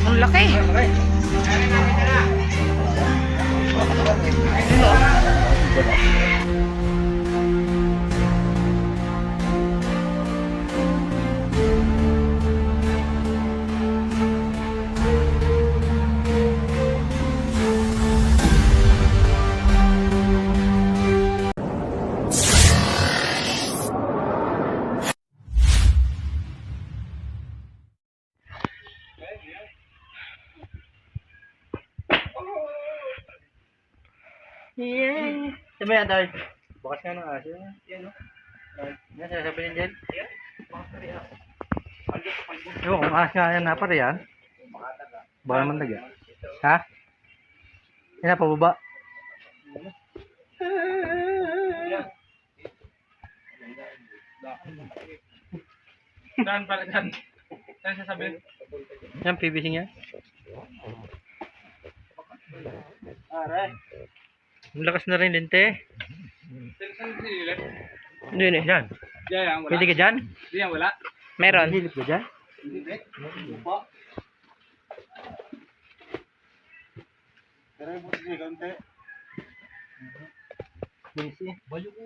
Ang laki. Yeah. Sabi yan, Toy. Bukas nga ng aso. Yan, no? Yan, sasabihin dyan. Oo, kung ahas nga yan na pa rin. Baka naman daga. Ha? Yan na, pababa. Dan pala dan. Dan sasabihin. Yan, PVC niya. Aray. Ang lakas na rin, lente. Saan sinilip? Doon eh. Yan. Diyan wala. Pwede ka dyan? Diyan wala. Meron. Hilip ka dyan? Hindi. Upo. Pero yung buti niya kante. PVC. Bayo ko.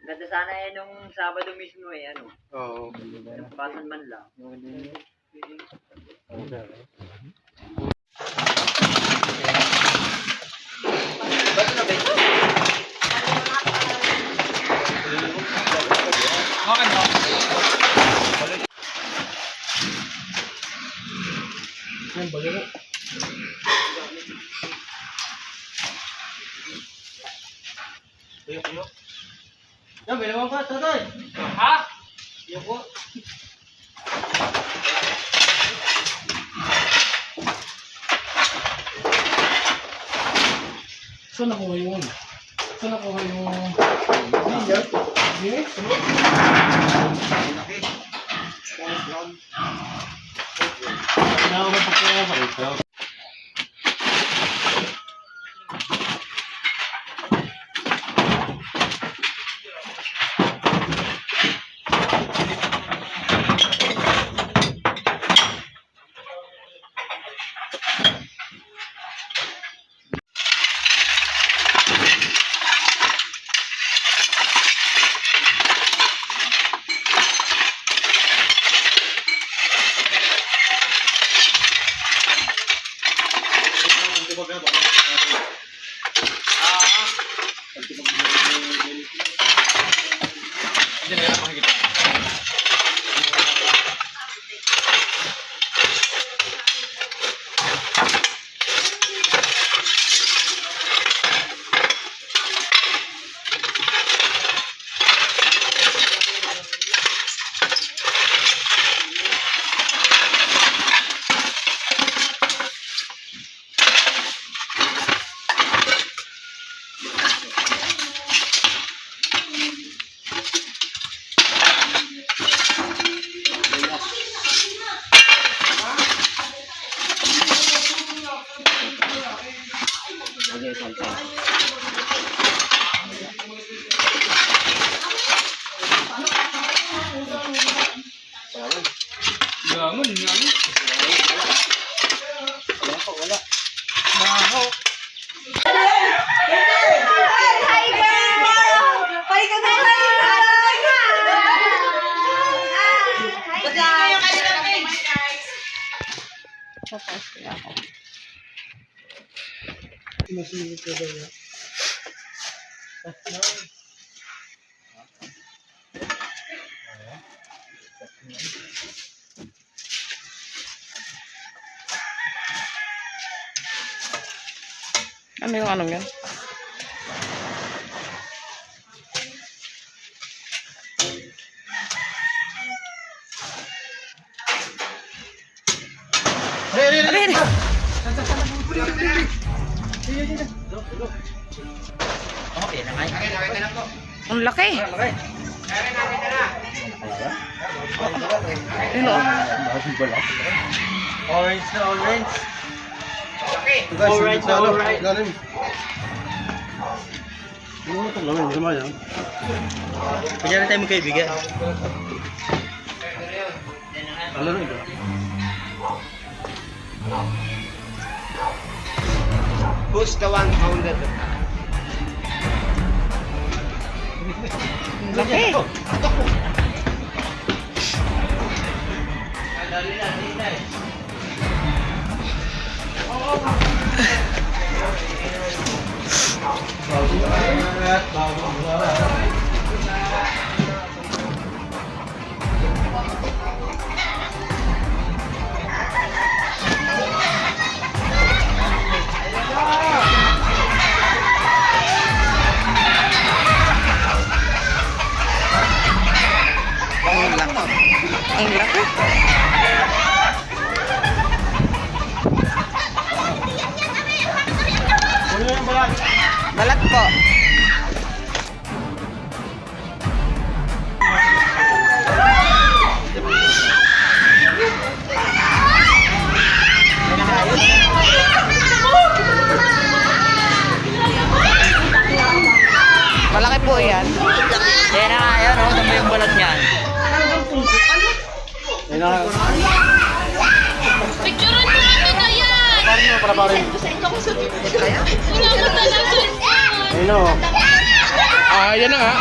Ganda sana yan nung Sabado mismo eh, ano. Oo. Pasan man lang. Ba't na ba ito? Okay mo. Yan, bayo ko. Bayo. Yan, may naman ka, Totoy. Ha? Yan po. Saan nakuha yun? Saan nakuha yung... Yan. Yes? Nakakapag pagkaya pa ito. Hindi na yan makikita. Ganun, ganun. Wala. Baho. Ano yung anong yun? Aray! Okay, nakaya na po. Ang laki. Okay. Yun o. Orange na orange. Orange na orange. Galing. Ano ito lang? Hindi naman yan. Kanya tayo magkaibigan. Alam ito. Who's the one founded? Laki. Ang laki. Balat po. Malaki po yan. Yan na nga yan, oh. Dami yung balat niyan. Ayun na. Picturean mo natin na yan! Parin mo para parin. Wala mo talang cellphone! Ayun na. Ah, yan na nga.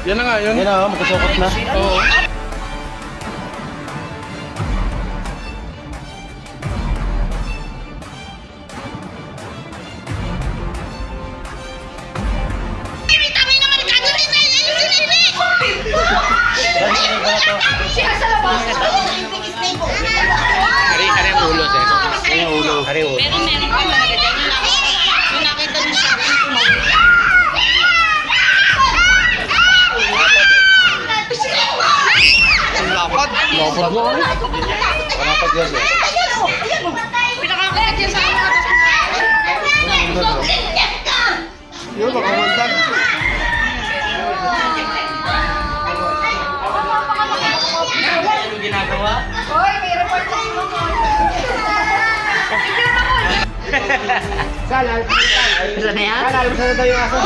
Yan na nga yun. Ayun na, magkasukot na. Oo. Kari ang ulo, sir. Ayun ang ulo. Pero meron pa talaga dyan. Yung nakita mo sa akin, Lapad mo kami. Lapad yan eh. pinakakagat yan sa akin. Yun, makamandag. Anong ginagawa? Isa na yan? Saan tayo yung aso?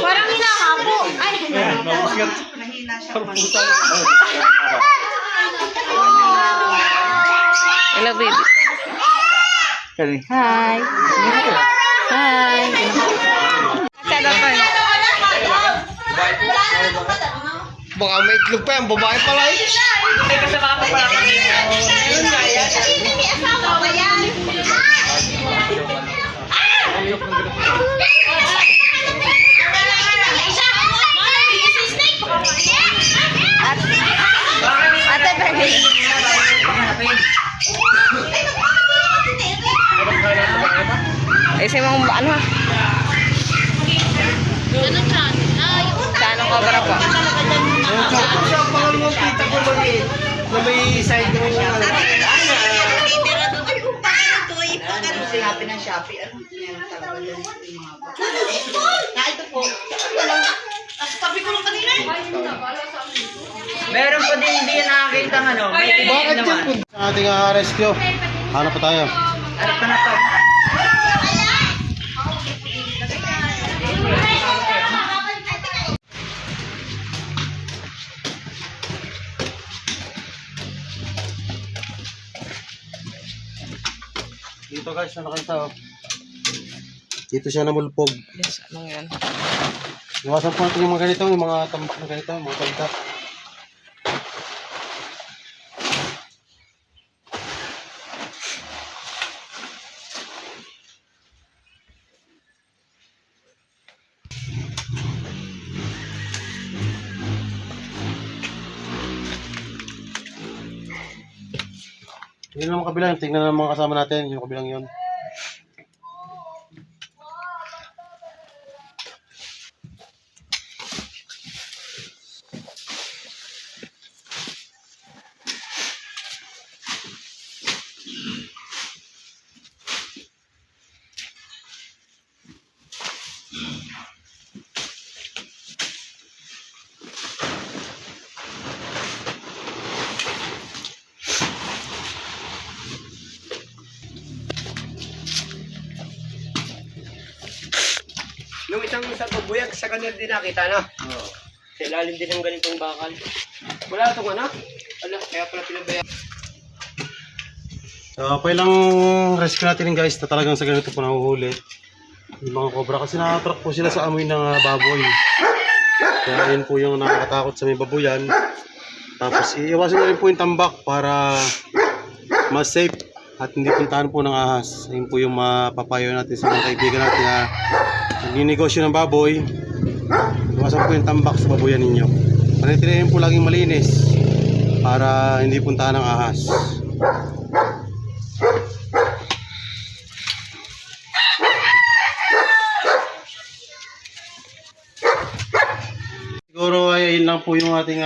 Parang hinahapo. Ay, Hello, baby. Hi. Hi. Sada pa. Baka may itlog pa yan, babae pala eh. May kasama ka pala kami. Ate, baby. Isa mong ano ha? Anong chan? Ay, Saan ang cobra po? Siya ang pangalan kita ko maliit. Na may side mo yung ano. Sinabi ng Shopee, ano meron talaga yan yung mga bata. Na ito po, sabi ko lang kanina eh. Meron pa din hindi yan nakakita ng ano. May tinitin naman. Sa ating rescue. Hanap pa tayo. Hanap ka na to. Dito guys, ano nakita oh. Dito siya namulpog. Yes, anong yan? Iwasan po natin yung mga ganito, yung mga tambak na ganito, yung mga tambak. Yun lang ang kabilang, tingnan ng mga kasama natin, yung kabilang yun. ng sa pabuyag sa kanil din nakita, no? Oo. Sa ilalim din ng ganitong bakal. Wala itong ano? Ala, kaya pala pinabayaan. So, ilang rescue natin guys na talagang sa ganito po nahuhuli. Yung mga cobra kasi nakatrack po sila sa amoy ng baboy. Kaya yun po yung nakakatakot sa may baboyan. Tapos iiwasan nyo rin po yung tambak para mas safe at hindi puntahan po ng ahas. Yun po yung mapapayo natin sa mga kaibigan natin na nagninegosyo ng baboy. Iwasan po yung tambak sa baboyan ninyo. Panitilihin po laging malinis para hindi puntahan ng ahas. Siguro ay yun lang po yung ating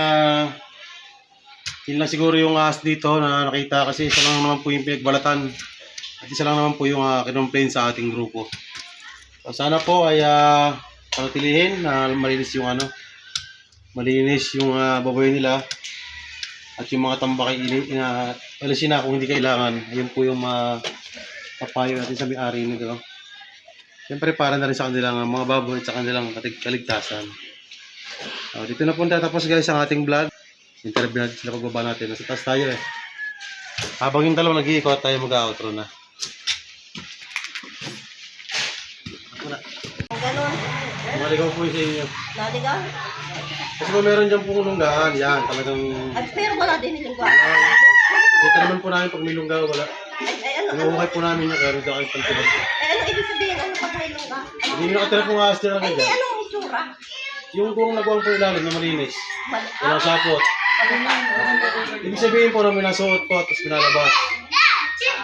yun lang siguro yung ahas dito na nakita kasi isa lang naman po yung pinagbalatan at isa lang naman po yung kinomplain sa ating grupo. So, sana po ay panatilihin na malinis yung malinis yung baboy nila at yung mga tambak ay alisin na kung hindi kailangan. Ayun po yung papayo natin sa may-ari nito. Siyempre para na rin sa kanilang mga baboy at sa kanilang kaligtasan. Dito na po tapos guys ang ating vlog. Interview natin sila pagbaba natin. Nasa taas tayo eh. Habang yung dalawa nag-iikot tayo mag-outro na. Maligaw po sa inyo. Naligaw? Kasi kung meron dyan pong lunggaan, yan talagang... At pero wala din nilingwa. Kita naman po namin pag may lungga wala. Ano Inuukay po namin yung kaya kayo pantulan. ibig sabihin? Ano pag may lingwa? Hindi nyo nakatira pong ahas nila kayo dyan. Anong itsura? Yung buong nagawang po ilalim na malinis. Walang sapot. Ibig sabihin po na may nasuot po at pinalabas.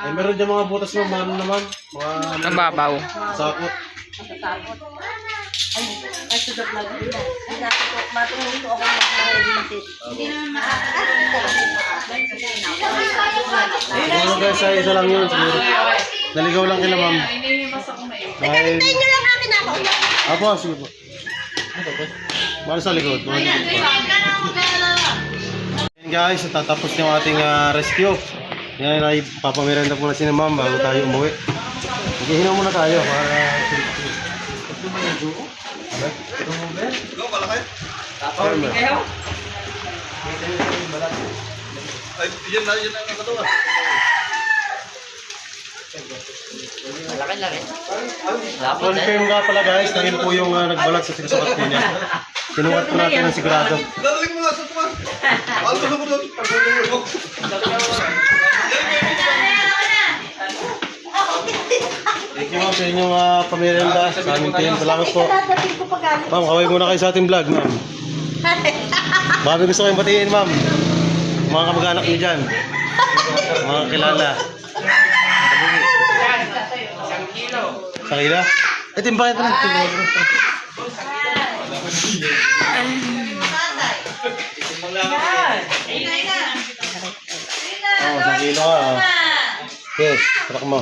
Eh, meron dyan mga butas mo, ano naman? Mga Nababaw. sapot. Ay, sa vlog nila. Matungin ko ako mag-related. Hindi naman Siguro guys, ay isa lang yun. Siguro. Naligaw lang kila ma'am. Dahil... Hintayin nyo lang akin ako. Apo, sige po. Para sa likod. Mga likod po. Yan guys, tatapos yung ating rescue. Yan ay papamiranda po na si ma'am bago tayo umuwi. Maghihinom muna tayo para... Go, malaki. Tapos hindi kayo. Ay, yun na nakatawa. Malaki lang eh. Confirm nga pala guys, na yun po yung nagbalat sa sinusukat po niya. Sinukat po natin ng sigurado. Lalagay mo nga sa tuwan. Alto na mo doon. Thank you ma'am sa inyong pamirinda sa aming team. Salamat po. Dadating ko pag galing. Ma'am, kaway muna kayo sa ating vlog ma'am. Baka may gusto kayong batiin ma'am. Mga kamag-anak niyo dyan. Mga kilala. Isang kilo. Sa kila? Eh, timbakin pa lang. Oo, isang kilo ka. Okay, tarak mo.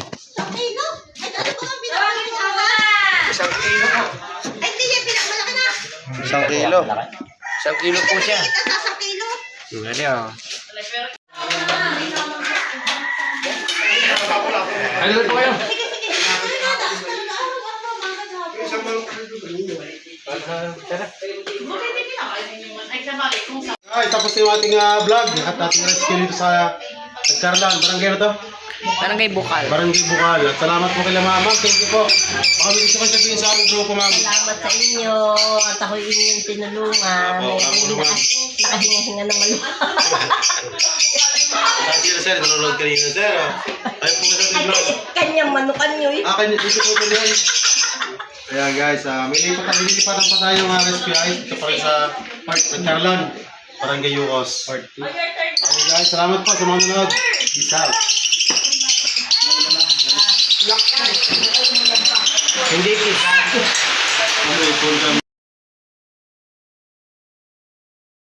Kilo? Ay, ano po ang pinakamalaki na ako? Isang kilo po. Ay, hindi yan, pinakamalaki na. Isang kilo. Isang kilo po siya. Kita sa 1 kilo. Dali ah. Ano po kayo? Sige, sige. Ay, tapos yung ating vlog at ating rescue dito sa Nagkarlan. Barangay na to? Barangay Bukal. Barangay Bukal. At salamat po kay ma'am. Thank you po. Baka may gusto kayo sabihin sa aming grupo ma'am. Salamat sa inyo at ako inyong tinulungan. Nakahinga-hinga naman. Sir, sir, nanonood kanina sir. Ay po sa ating vlog. Kanyang manukan nyo eh. Kanya dito po tuloy. Kaya guys, may lilipatan pa tayong rescue ice. Ito pa rin sa Park Nagkarlan. Barangay Yukos. Part 2. Okay guys, salamat po sa mga nanonood. Peace out. Hindi kita. Okay,